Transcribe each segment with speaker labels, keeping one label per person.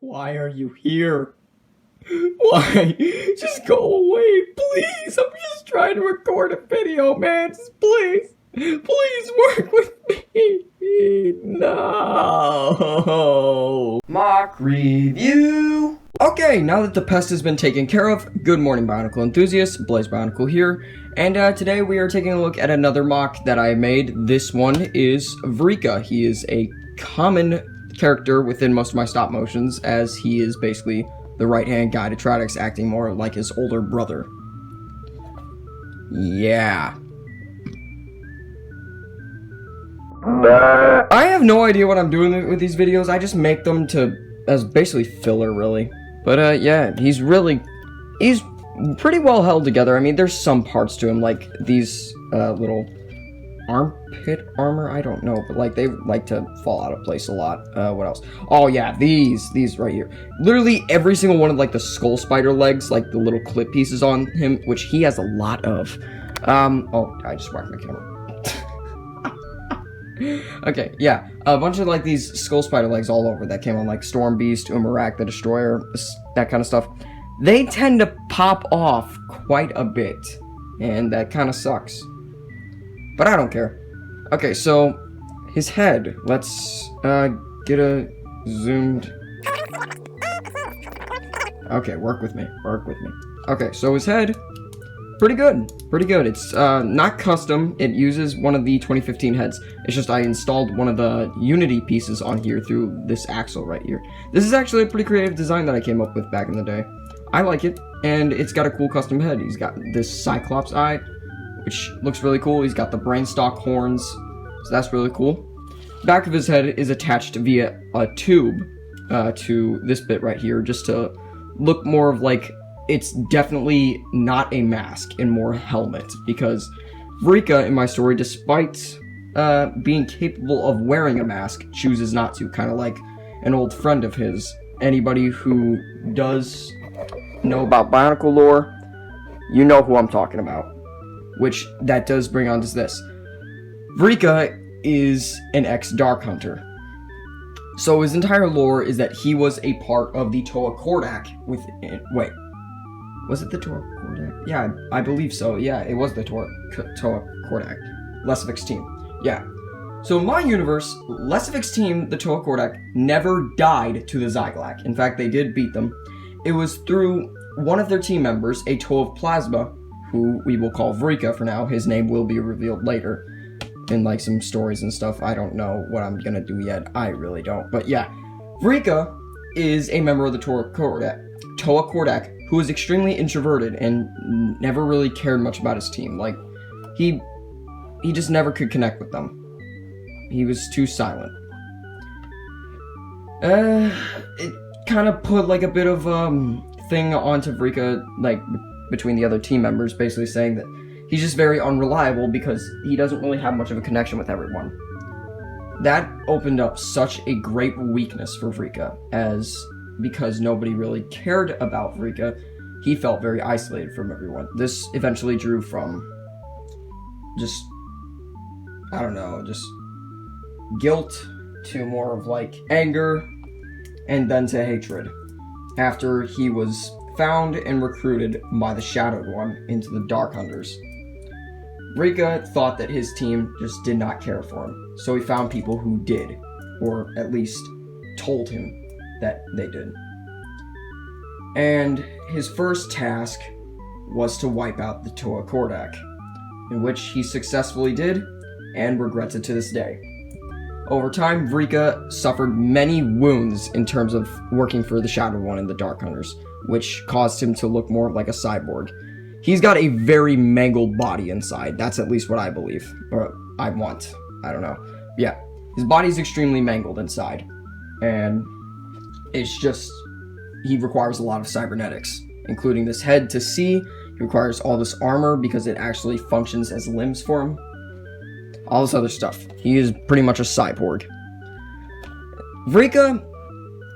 Speaker 1: Why are you here? Why? Just go away, please. I'm just trying to record a video, man. Just please work with me. No. Mock review. Okay, now that the pest has been taken care of, good morning, Bionicle enthusiasts. BlazeBionicle here, and today we are taking a look at another mock that I made. This one is Vrikka. He is a common character within most of my stop motions, as he is basically the right-hand guy to Tradix, acting more like his older brother. Yeah. I have no idea what I'm doing with these videos. I just make them as basically filler, really. But yeah, he's pretty well held together. I mean, there's some parts to him, like these little armpit armor, I don't know, but like they like to fall out of place a lot. What else? Oh yeah, these right here. Literally every single one of like the skull spider legs, like the little clip pieces on him, which he has a lot of. Oh, I just whacked my camera. Okay, yeah, a bunch of like these skull spider legs all over that came on like Storm Beast, Umarak, the Destroyer, that kind of stuff. They tend to pop off quite a bit, and that kind of sucks. But I don't care. Okay, so his head. Let's get a zoomed. Okay, work with me. Okay, so his head, pretty good. It's not custom. It uses one of the 2015 heads. It's just I installed one of the Unity pieces on here through this axle right here. This is actually a pretty creative design that I came up with back in the day. I like it, and it's got a cool custom head. He's got this Cyclops eye, which looks really cool. He's got the brainstalk horns, so that's really cool. Back of his head is attached via a tube to this bit right here, just to look more of like, it's definitely not a mask and more helmet, because Vrikka in my story, despite being capable of wearing a mask, chooses not to, kind of like an old friend of his. Anybody who does know about Bionicle lore, you know who I'm talking about. Which, that does bring on to this. Vrikka is an ex-Dark Hunter. So his entire lore is that he was a part of the Toa Kordak wait. Was it the Toa Kordak? Yeah, I believe so. Yeah, it was the Toa Kordak. Lesevic's team. Yeah. So in my universe, Lesevic's team, the Toa Kordak, never died to the Zyglak. In fact, they did beat them. It was through one of their team members, a Toe of Plasma, who we will call Vrikka for now. His name will be revealed later in like some stories and stuff. I don't know what I'm gonna do yet. I really don't. But yeah, Vrikka is a member of the Toa Kordak, who is extremely introverted and never really cared much about his team. Like, he just never could connect with them. He was too silent. It kind of put like a bit of thing onto Vrikka, like between the other team members, basically saying that he's just very unreliable because he doesn't really have much of a connection with everyone. That opened up such a great weakness for Vrikka, because nobody really cared about Vrikka, he felt very isolated from everyone. This eventually drew from just, I don't know, just guilt to more of like anger, and then to hatred, after he was found and recruited by the Shadowed One into the Dark Hunters. Vrikka thought that his team just did not care for him, so he found people who did, or at least told him that they did. And his first task was to wipe out the Toa Kordak, in which he successfully did, and regrets it to this day. Over time, Vrikka suffered many wounds in terms of working for the Shadowed One and the Dark Hunters, which caused him to look more like a cyborg. He's got a very mangled body inside. That's at least what I believe. Or I want. I don't know. Yeah. His body's extremely mangled inside. And it's just, he requires a lot of cybernetics, including this head to see. He requires all this armor because it actually functions as limbs for him. All this other stuff. He is pretty much a cyborg. Vrikka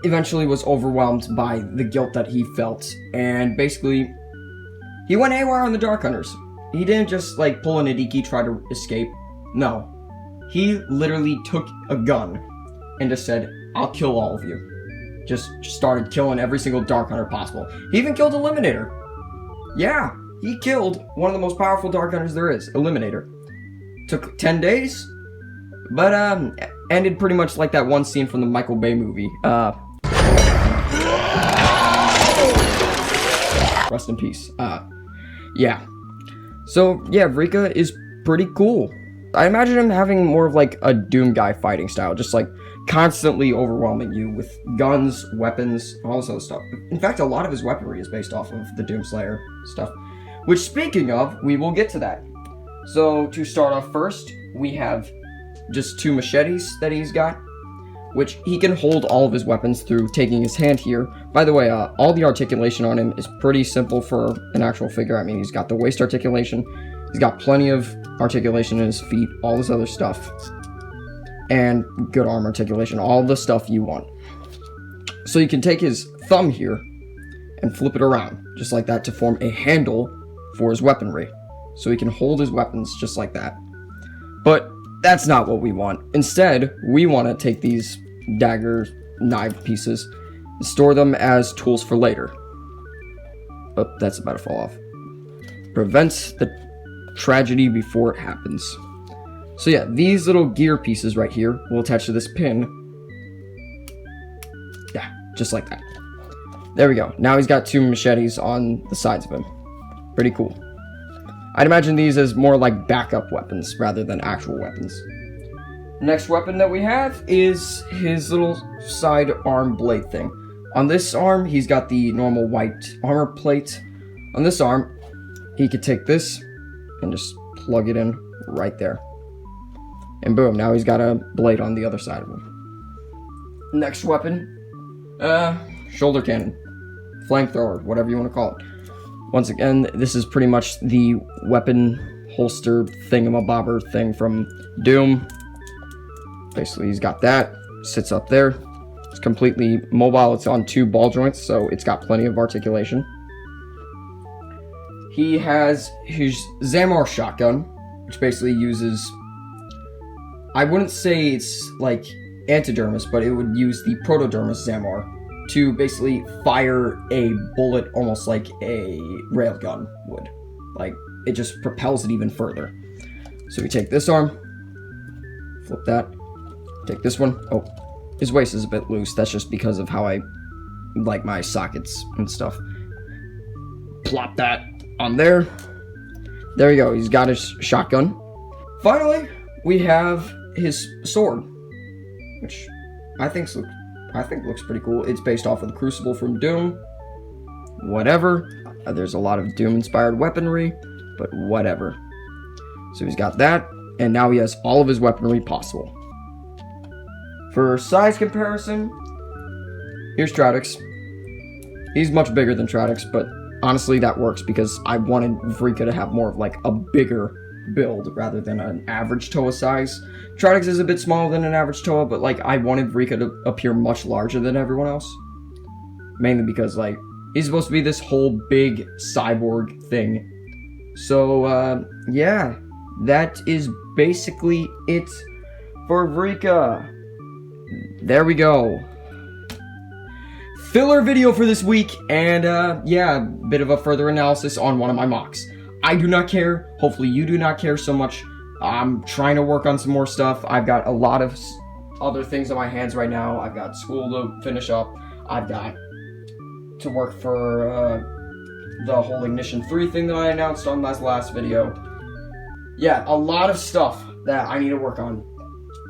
Speaker 1: eventually was overwhelmed by the guilt that he felt, and basically, he went haywire on the Dark Hunters. He didn't just, like, pull an Adiki, try to escape. No. He literally took a gun and just said, I'll kill all of you. just started killing every single Dark Hunter possible. He even killed Eliminator. Yeah, he killed one of the most powerful Dark Hunters there is, Eliminator. Took 10 days, but ended pretty much like that one scene from the Michael Bay movie. Rest in peace. Yeah. So, yeah, Vrikka is pretty cool. I imagine him having more of like a Doom guy fighting style, just like constantly overwhelming you with guns, weapons, all this other stuff. In fact, a lot of his weaponry is based off of the Doomslayer stuff. Which, speaking of, we will get to that. So, to start off first, we have just 2 machetes that he's got, which he can hold all of his weapons through taking his hand here. By the way, all the articulation on him is pretty simple for an actual figure. I mean, he's got the waist articulation, he's got plenty of articulation in his feet, all this other stuff, and good arm articulation, all the stuff you want. So you can take his thumb here and flip it around, just like that, to form a handle for his weaponry. So he can hold his weapons just like that. But that's not what we want. Instead, we want to take these dagger knife pieces and store them as tools for later. Oh, that's about to fall off. Prevents the tragedy before it happens. So yeah, these little gear pieces right here will attach to this pin. Yeah, just like that. There we go. Now he's got 2 machetes on the sides of him. Pretty cool. I'd imagine these as more like backup weapons rather than actual weapons. Next weapon that we have is his little side arm blade thing. On this arm, he's got the normal white armor plate. On this arm, he could take this and just plug it in right there. And boom, now he's got a blade on the other side of him. Next weapon, shoulder cannon, flamethrower, whatever you want to call it. Once again, this is pretty much the weapon holster thingamabobber thing from Doom. Basically, he's got that, sits up there. It's completely mobile. It's on 2 ball joints, so it's got plenty of articulation. He has his Zamor shotgun, which basically uses, I wouldn't say it's like antidermis, but it would use the protodermis Zamor to basically fire a bullet almost like a railgun would. Like, it just propels it even further. So we take this arm, flip that, take this one. Oh, his waist is a bit loose. That's just because of how I like my sockets and stuff. Plop that on there. There we go. He's got his shotgun. Finally, we have his sword, which I think looks pretty cool. It's based off of the Crucible from Doom. Whatever. There's a lot of Doom-inspired weaponry, but whatever. So he's got that, and now he has all of his weaponry possible. For size comparison, here's Tradix. He's much bigger than Tradix, but honestly that works because I wanted Vrikka to have more of like a bigger build rather than an average Toa size. Tradix is a bit smaller than an average Toa, but like I wanted Vrikka to appear much larger than everyone else. Mainly because like he's supposed to be this whole big cyborg thing. So yeah, that is basically it for Vrikka. There we go. Filler video for this week, and yeah, a bit of a further analysis on one of my MOCs. I do not care. Hopefully you do not care so much. I'm trying to work on some more stuff. I've got a lot of other things on my hands right now. I've got school to finish up. I've got to work for the whole Ignition 3 thing that I announced on last video. Yeah, a lot of stuff that I need to work on.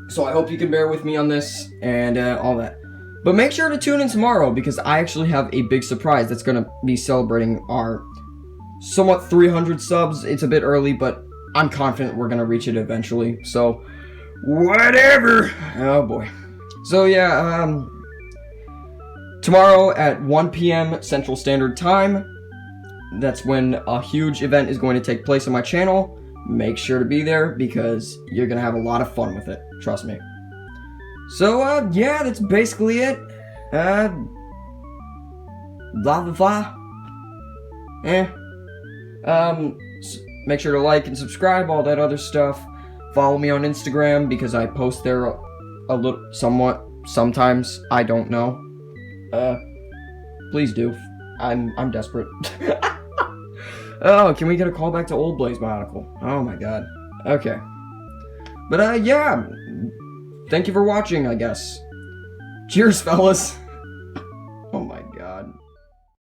Speaker 1: So I hope you can bear with me on this and all that. But make sure to tune in tomorrow because I actually have a big surprise that's going to be celebrating our somewhat 300 subs. It's a bit early, but I'm confident we're going to reach it eventually. So, whatever. Oh boy. So yeah, tomorrow at 1 p.m. Central Standard Time, that's when a huge event is going to take place on my channel. Make sure to be there because you're going to have a lot of fun with it. Trust me. So, yeah, that's basically it. Blah, blah, blah. Make sure to like and subscribe, all that other stuff. Follow me on Instagram because I post there a little, somewhat, sometimes. I don't know. Please do. I'm desperate. Oh, can we get a call back to old BlazeBionicle? Oh my god. Okay. But, yeah. Thank you for watching, I guess. Cheers, fellas.